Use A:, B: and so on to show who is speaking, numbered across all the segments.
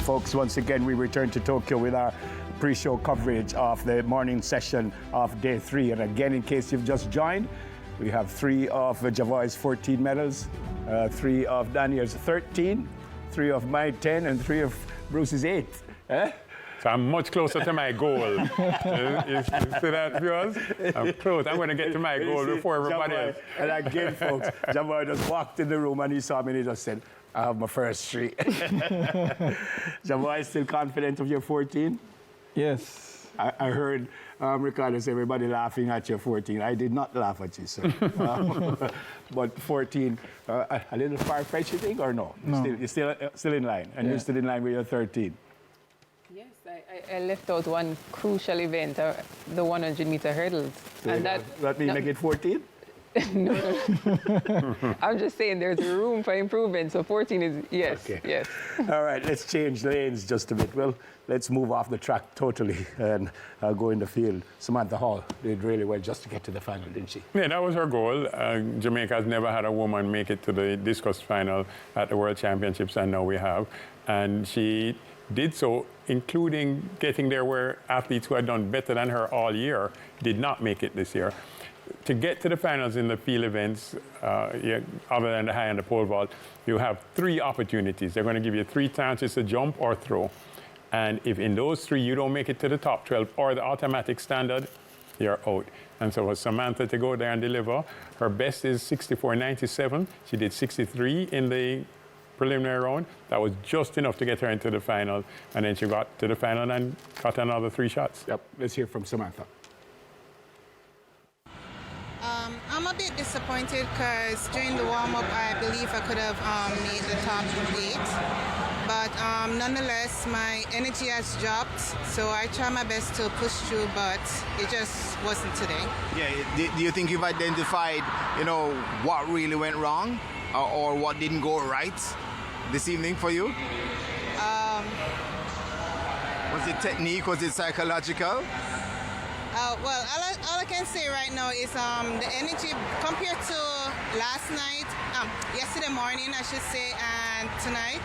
A: folks, once again we return to Tokyo with our pre-show coverage of the morning session of day 3. And again, in case you've just joined, we have 3 of Javoy's 14 medals, 3 of Daniel's 13, 3 of my 10, and 3 of Bruce's 8.
B: So I'm much closer to my goal. You see that, viewers? I'm close. I'm going to get to my goal before everybody else.
A: And again, folks, Javoy just walked in the room and he saw me and he just said, I have my first 3. Javoy, still confident of your 14?
C: Yes.
A: I heard Ricardo say everybody laughing at your 14. I did not laugh at you, sir. But 14, a little far-fetched, you think, or no?
C: No.
A: You're still in line, and you're still in line with your 13.
D: Yes, I left out one crucial event, the 100-meter hurdles.
A: So
D: and
A: that means make it 14?
D: No. I'm just saying there's room for improvement. So 14 is, yes,
A: Okay.
D: yes.
A: All right, let's change lanes just a bit. Well, let's move off the track totally and go in the field. Samantha Hall did really well just to get to the final, didn't she?
B: Yeah, that was her goal. Jamaica has never had a woman make it to the discus final at the World Championships, and now we have. And she did so, including getting there where athletes who had done better than her all year did not make it this year. To get to the finals in the field events, other than the high and the pole vault, you have 3 opportunities. They're going to give you 3 chances to jump or throw. And if in those 3 you don't make it to the top 12 or the automatic standard, you're out. And so for Samantha to go there and deliver, her best is 64.97. She did 63 in the preliminary round. That was just enough to get her into the final. And then she got to the final and got another 3 shots.
A: Yep, let's hear from Samantha.
E: I'm a bit disappointed because during the warm-up, I believe I could have made the top 8. But nonetheless, my energy has dropped, so I try my best to push through, but it just wasn't today.
F: Yeah, do you think you've identified, what really went wrong or what didn't go right this evening for you? Was it technique? Was it psychological?
E: Well, all I can say right now is the energy compared to last night, yesterday morning, I should say, and tonight,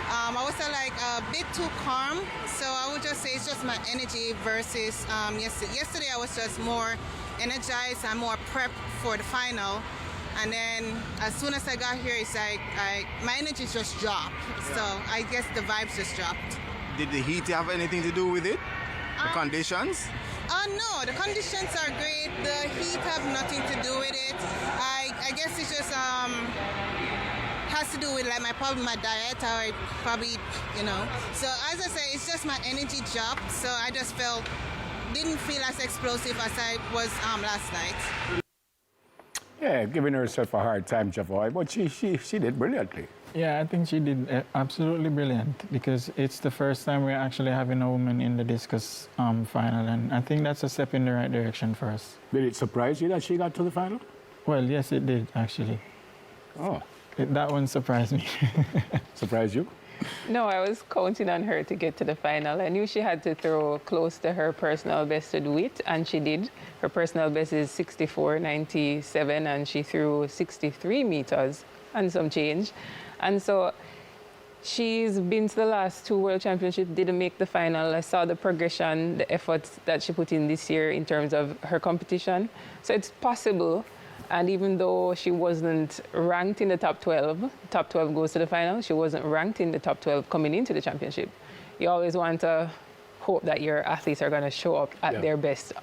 E: I was like a bit too calm. So I would just say it's just my energy versus yesterday. Yesterday I was just more energized and more prepped for the final. And then as soon as I got here, it's like my energy just dropped. So I guess the vibes just dropped.
F: Did the heat have anything to do with it? The conditions?
E: No, the conditions are great. The heat have nothing to do with it. I guess it just has to do with my diet. I probably, So as I say, it's just my energy dropped. So I just didn't feel as explosive as I was last night.
A: Yeah, giving herself a hard time, Javoy, but she did brilliantly.
C: Yeah, I think she did absolutely brilliant because it's the first time we're actually having a woman in the discus final, and I think that's a step in the right direction for us.
A: Did it surprise you that she got to the final?
C: Well, yes, it did, actually.
A: Oh.
C: That one surprised me.
A: Surprised you?
D: No, I was counting on her to get to the final. I knew she had to throw close to her personal best to do it, and she did. Her personal best is 64.97, and she threw 63 meters and some change. And so she's been to the last 2 World Championships, didn't make the final. I saw the progression, the efforts that she put in this year in terms of her competition. So it's possible. And even though she wasn't ranked in the top 12 goes to the final, she wasn't ranked in the top 12 coming into the championship. You always want to hope that your athletes are going to show up at their best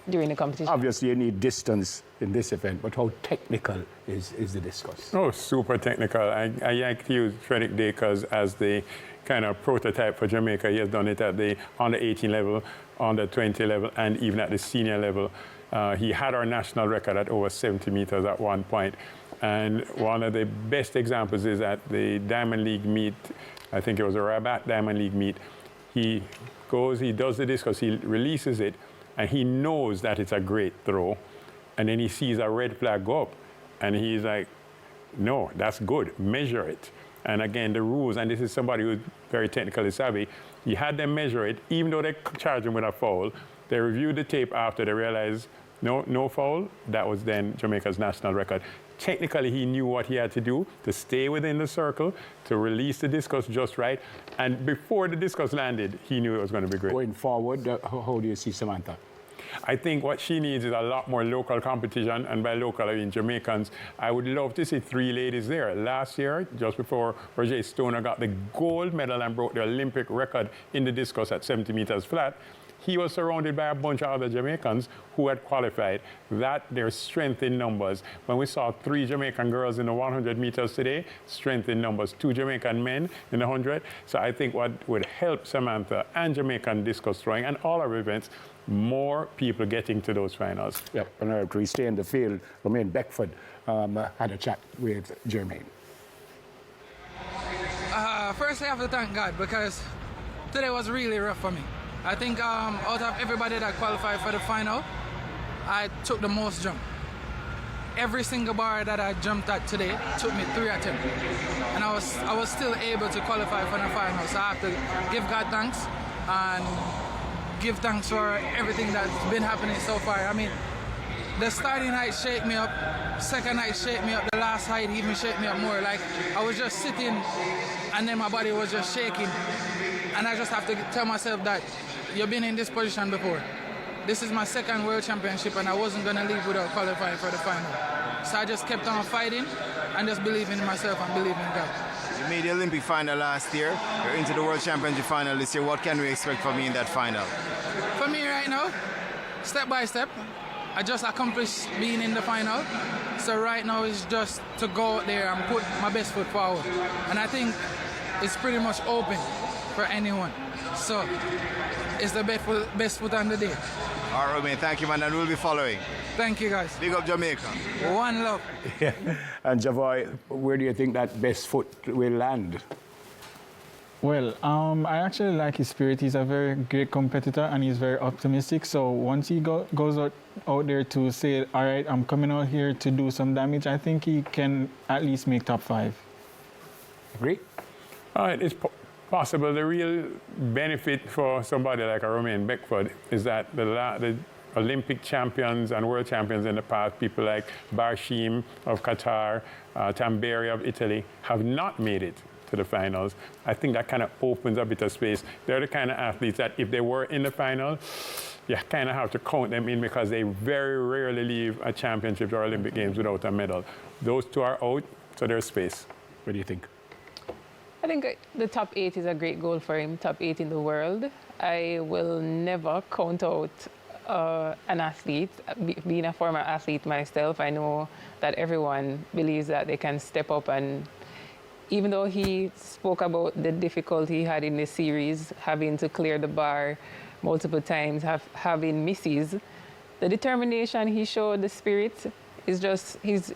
D: during the competition.
A: Obviously, you need distance in this event, but how technical is the discus?
B: Oh, super technical. I like to use Frederick Dakers as the kind of prototype for Jamaica. He has done it at the under 18 level, under 20 level, and even at the senior level. He had our national record at over 70 meters at one point. And one of the best examples is at the Diamond League meet, I think it was a Rabat Diamond League meet. He goes, he does the discus, he releases it, and he knows that it's a great throw. And then he sees a red flag go up, and he's like, no, that's good, measure it. And again, the rules, and this is somebody who's very technically savvy, he had them measure it, even though they charged him with a foul, They reviewed the tape after they realized no foul. That was then Jamaica's national record. Technically, he knew what he had to do to stay within the circle, to release the discus just right. And before the discus landed, he knew it was going to be great.
A: Going forward, how do you see Samantha?
B: I think what she needs is a lot more local competition, and by local I mean Jamaicans. I would love to see 3 ladies there. Last year, just before Roger Stoner got the gold medal and broke the Olympic record in the discus at 70 meters flat, he was surrounded by a bunch of other Jamaicans who had qualified. That there's strength in numbers. When we saw 3 Jamaican girls in the 100 meters today, strength in numbers, 2 Jamaican men in the 100. So I think what would help Samantha and Jamaican discus throwing and all our events, more people getting to those finals.
A: Yep, and we stay in the field. Romaine Beckford had a chat with Jermaine.
G: First, I have to thank God because today was really rough for me. I think out of everybody that qualified for the final, I took the most jump. Every single bar that I jumped at today took me 3 attempts. And I was still able to qualify for the final. So I have to give God thanks and give thanks for everything that's been happening so far. I mean, the starting height shake me up, second height shake me up, the last height even shake me up more. Like, I was just sitting and then my body was just shaking. And I just have to tell myself that you've been in this position before. This is my 2nd World Championship and I wasn't gonna leave without qualifying for the final. So I just kept on fighting and just believing in myself and believing in God.
F: You made the Olympic final last year. You're into the World Championship final this year. What can we expect from you in that final?
G: For me right now, step by step, I just accomplished being in the final. So right now it's just to go out there and put my best foot forward. And I think it's pretty much open for anyone. So it's the best foot on the day.
F: All right, Romaine, thank you, man, and we'll be following.
G: Thank you, guys.
F: Big up Jamaica.
G: One love.
A: Yeah. And Javoy, where do you think that best foot will land?
C: Well, I actually like his spirit. He's a very great competitor and he's very optimistic. So once he goes out there to say, all right, I'm coming out here to do some damage, I think he can at least make top 5.
A: Agree?
B: It's possible. The real benefit for somebody like a Romaine Beckford is that the Olympic champions and world champions in the past, people like Barshim of Qatar, Tamberi of Italy, have not made it to the finals. I think that kind of opens a bit of space. They're the kind of athletes that if they were in the final, you kind of have to count them in because they very rarely leave a championship or Olympic Games without a medal. Those 2 are out, so there's space.
A: What do you think?
D: I think the top 8 is a great goal for him, top 8 in the world. I will never count out an athlete. Being a former athlete myself, I know that everyone believes that they can step up, and even though he spoke about the difficulty he had in the series, having to clear the bar multiple times, having misses, the determination he showed, the spirit, is just, he's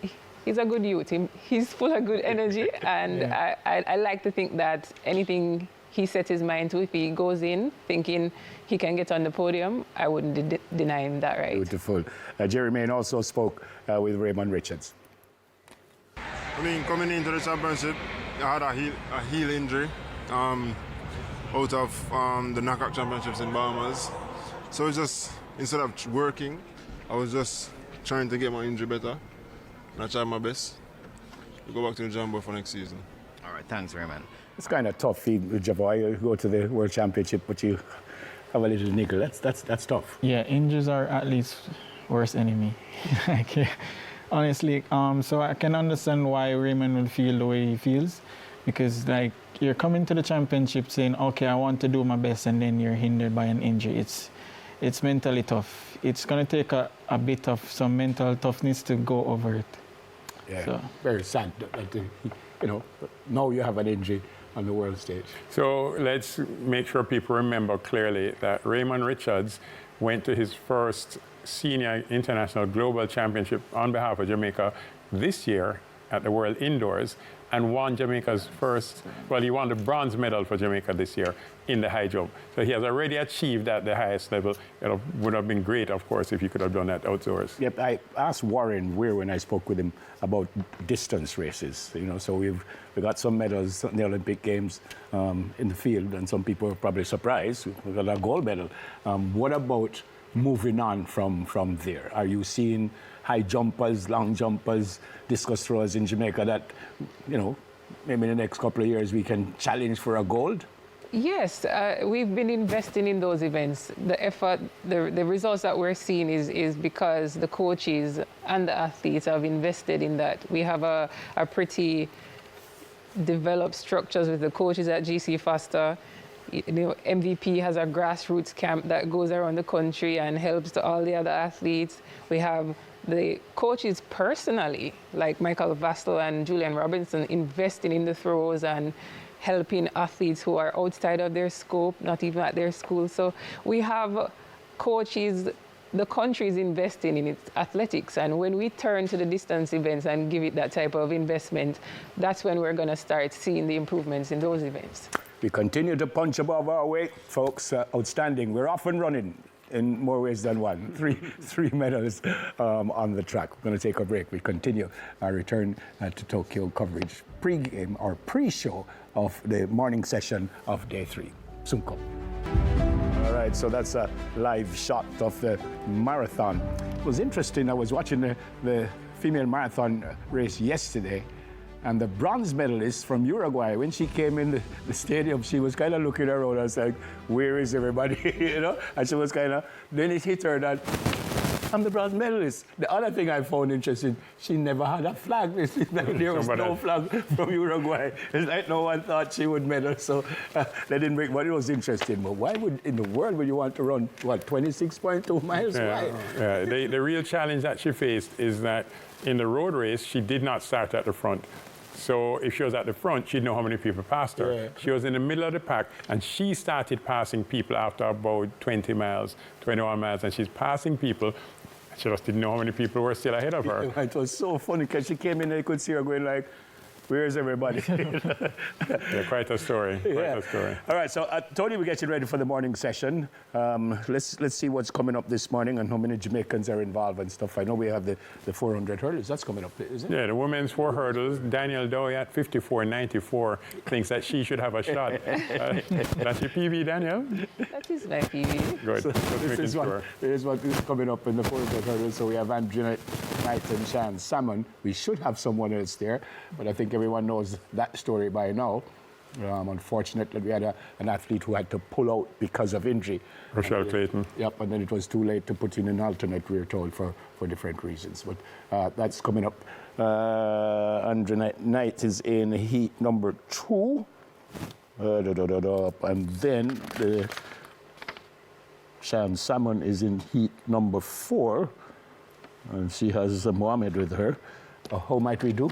D: a good youth. He's full of good energy, and yeah. I like to think that anything he sets his mind to, if he goes in thinking he can get on the podium, I wouldn't deny him that right.
A: Beautiful. Jermaine also spoke with Raymond Richards.
H: I mean, coming into the championship, I had a heel injury out of the knockout championships in Bahamas. So it's just, instead of working, I was just trying to get my injury better. And I tried my best to go back to the Jumbo for next season.
F: All right, thanks, Raymond.
A: It's kind of tough, Javoy. You go to the World Championship, but you have a little niggle. That's tough.
C: Yeah, injuries are at least worst enemy. Honestly, so I can understand why Raymond will feel the way he feels, because like you're coming to the championship saying, okay, I want to do my best, and then you're hindered by an injury. It's mentally tough. It's going to take a bit of some mental toughness to go over it.
A: Yeah,
C: so.
A: Very sad that, now you have an injury on the world stage.
B: So let's make sure people remember clearly that Raymond Richards went to his first senior international global championship on behalf of Jamaica this year at the World Indoors and won Jamaica's he won the bronze medal for Jamaica this year in the high jump. So he has already achieved at the highest level. It would have been great, of course, if he could have done that outdoors.
A: Yep, I asked Warren Weir when I spoke with him about distance races. So we got some medals in the Olympic Games in the field, and some people are probably surprised. We got a gold medal. What about moving on from there? Are you seeing high jumpers, long jumpers, discus throwers in Jamaica that, you know, maybe in the next couple of years we can challenge for a gold?
D: Yes, we've been investing in those events. The effort, the results that we're seeing is because the coaches and the athletes have invested in that. We have a pretty developed structures with the coaches at GC Foster. You know, MVP has a grassroots camp that goes around the country and helps to all the other athletes. We have the coaches personally, like Michael Vastel and Julian Robinson, investing in the throws and helping athletes who are outside of their scope, not even at their school. So we have coaches, the country is investing in its athletics. And when we turn to the distance events and give it that type of investment, that's when we're going to start seeing the improvements in those events.
A: We continue to punch above our weight, folks. Outstanding. We're off and running in more ways than one. Three medals on the track. We're going to take a break. We continue our return to Tokyo coverage, pre-game or pre-show of the morning session of day 3. Soon come. All right, so that's a live shot of the marathon. It was interesting. I was watching the female marathon race yesterday, and the bronze medalist from Uruguay, when she came in the stadium, she was kind of looking around. I was like, where is everybody? You know? And she was kind of, then it hit her that I'm the bronze medalist. The other thing I found interesting, she never had a flag. There was no flag from Uruguay. It's like no one thought she would medal, so they didn't break. But it was interesting. But why would, in the world, would you want to run, what, 26.2 miles?
B: Yeah, yeah. The real challenge that she faced is that in the road race, she did not start at the front. So if she was at the front, she'd know how many people passed her. Yeah. She was in the middle of the pack, and she started passing people after about 20 miles, 21 miles, and she's passing people. She just didn't know how many people were still ahead of her.
A: It was so funny, because she came in and you could see her going like, where's everybody?
B: Yeah, quite a story. Quite a story.
A: All right, so Tony, we're getting ready for the morning session. Let's see what's coming up this morning and how many Jamaicans are involved and stuff. I know we have the 400 hurdles. That's coming up, is it?
B: Yeah, the women's 4 hurdles. Danielle Dowie at 54.94 thinks that she should have a shot. That's your PB, Danielle?
D: That is my PB.
B: Good.
A: So this is what is coming up in the 400 hurdles. So we have Andrea Knight and Shan Salmon. We should have someone else there, but I think everyone knows that story by now. Unfortunately, we had an athlete who had to pull out because of injury.
B: Rochelle Clayton.
A: Yep, and then it was too late to put in an alternate, we were told, for different reasons. But that's coming up. Andrea Knight is in heat number 2. And then the Shan Salmon is in heat number 4. And she has Mohammed with her. How might we do?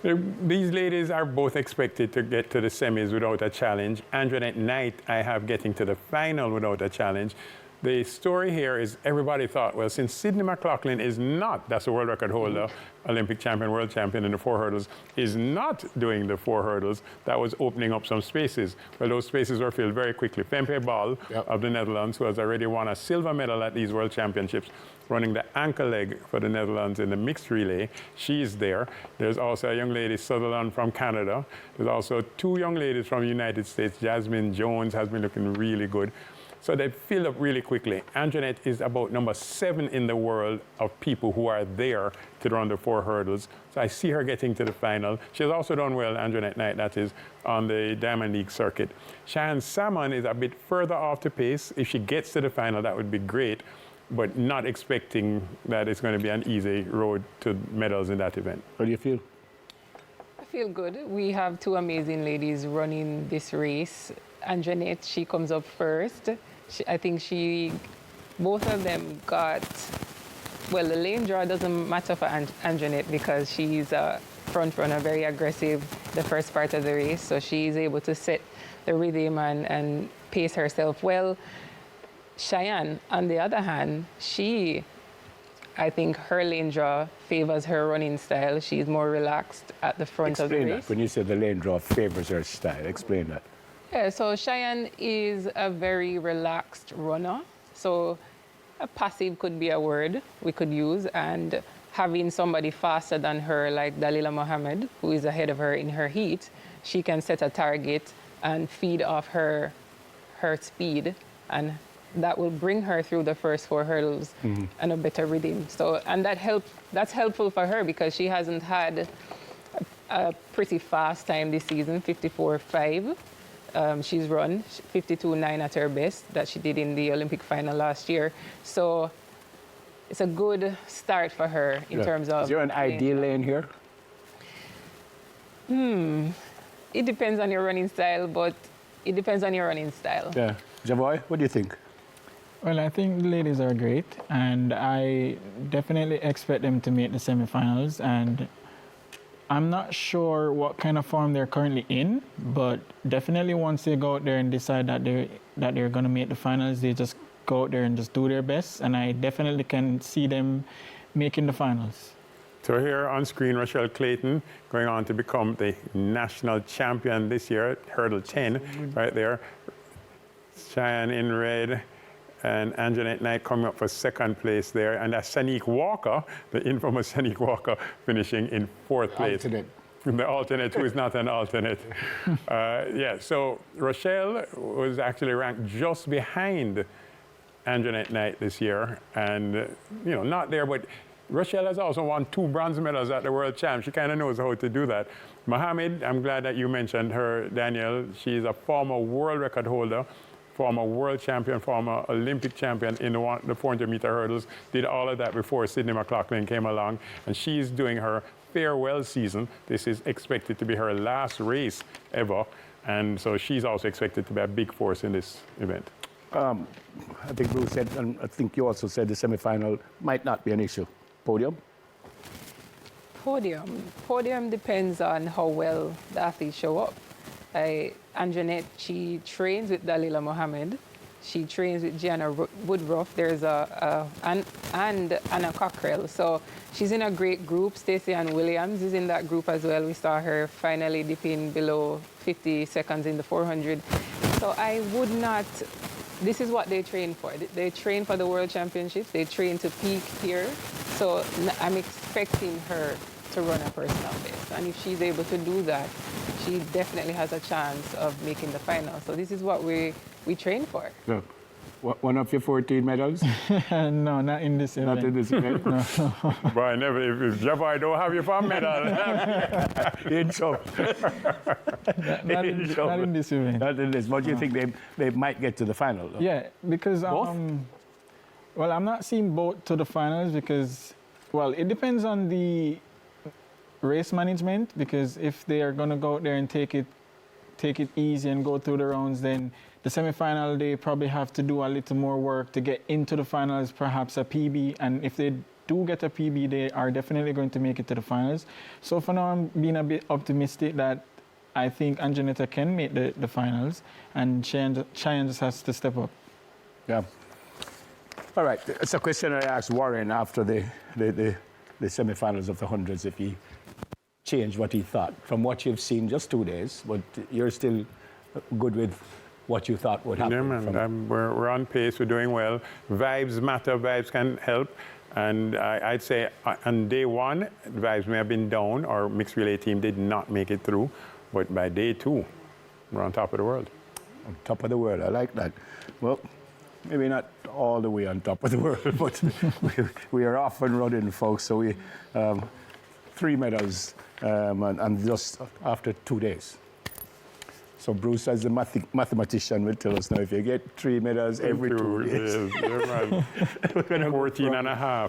B: These ladies are both expected to get to the semis without a challenge. Andrea Knight, I have getting to the final without a challenge. The story here is everybody thought, well, since Sydney McLaughlin is not, that's a world record holder, Olympic champion, world champion in the 4 hurdles, is not doing the 4 hurdles, that was opening up some spaces. Well, those spaces were filled very quickly. Fempe Bal of the Netherlands, who has already won a silver medal at these world championships, running the ankle leg for the Netherlands in the mixed relay. She's there. There's also a young lady, Sutherland, from Canada. There's also 2 young ladies from the United States. Jasmine Jones has been looking really good. So they filled up really quickly. Antoinette is about number 7 in the world of people who are there to run the 4 hurdles. So I see her getting to the final. She has also done well, Antoinette Knight, that is, on the Diamond League circuit. Shan Salmon is a bit further off the pace. If she gets to the final, that would be great, but not expecting that it's going to be an easy road to medals in that event.
A: How do you feel?
D: I feel good. We have 2 amazing ladies running this race. Antoinette, she comes up first. I think both of them got, well, the lane draw doesn't matter for Antoinette because she's a front runner, very aggressive the first part of the race. So she's able to set the rhythm and pace herself well. Cheyenne, on the other hand, I think her lane draw favors her running style. She's more relaxed at the front of the race.
A: Explain that. When you say the lane draw favors her style, explain that.
D: Yeah, so Cheyenne is a very relaxed runner. So a passive could be a word we could use. And having somebody faster than her, like Dalila Mohammed, who is ahead of her in her heat, she can set a target and feed off her speed and that will bring her through the first 4 hurdles and a better rhythm. So, and that's helpful for her because she hasn't had a pretty fast time this season, 54.5. She's run 52.9 at her best that she did in the Olympic final last year. So it's a good start for her in terms of...
A: Is there an ideal lane here?
D: It depends on your running style, but it depends on your running style.
A: Yeah. Javoy, what do you think?
C: Well, I think the ladies are great, and I definitely expect them to make the semifinals. And I'm not sure what kind of form they're currently in, but definitely once they go out there and decide that they're going to make the finals, they just go out there and just do their best. And I definitely can see them making the finals.
B: So here on screen, Rochelle Clayton going on to become the national champion this year, hurdle 10, right there. Cheyenne in red and Anjanette Knight coming up for second place there. And that's Sanique Walker, the infamous Sanique Walker, finishing in 4th place.
A: Alternate.
B: The alternate, who is not an alternate. Yeah, so Rochelle was actually ranked just behind Anjanette Knight this year. And, you know, not there, but Rochelle has also won 2 bronze medals at the World Champs. She kind of knows how to do that. Mohammed, I'm glad that you mentioned her, Daniel. She's a former world record holder, former world champion, former Olympic champion in the 400-meter hurdles. Did all of that before Sydney McLaughlin came along. And she's doing her farewell season. This is expected to be her last race ever. And so she's also expected to be a big force in this event.
A: I think Bruce said, and I think you also said the semifinal might not be an issue. Podium?
D: Podium depends on how well the athletes show up. Anjanette, she trains with Dalila Mohammed. She trains with Gianna Woodruff. There's and Anna Cockrell. So she's in a great group. Stacey Ann Williams is in that group as well. We saw her finally dipping below 50 seconds in the 400. So I would not... This is what they train for. They train for the World Championships. They train to peak here. So I'm expecting her to run a personal best. And if she's able to do that, she definitely has a chance of making the final. So this is what we train for.
A: So, one of your 14 medals?
C: No, not in this event.
A: Not in this event? No.
B: But I never, if Jaffa don't have you for a medal.
A: In trouble.
C: Not in this event.
A: Not in this. But you think they might get to the final, though?
C: Yeah, because...
A: Both?
C: Well, I'm not seeing both to the finals because, well, it depends on the race management, because if they are going to go out there and take it easy and go through the rounds, then the semi-final, they probably have to do a little more work to get into the finals, perhaps a PB. And if they do get a PB, they are definitely going to make it to the finals. So for now, I'm being a bit optimistic that I think Anjanetta can make the finals, and Cheyenne just has to step up.
A: Yeah. All right. It's a question I asked Warren after the semi-finals of the hundreds, if he changed what he thought from what you've seen just 2 days, but you're still good with what you thought would happen.
B: Yeah, man. We're on pace. We're doing well. Vibes matter. Vibes can help. And I'd say on day 1, vibes may have been down. Our mixed relay team did not make it through. But by day 2, we're on top of the world.
A: On top of the world. I like that. Well, maybe not all the way on top of the world, but we are off and running, folks. So we 3 medals and just after 2 days. So Bruce, as the mathematician, will tell us now, if you get 3 medals every 2 days.
B: Yes, 14 and a half.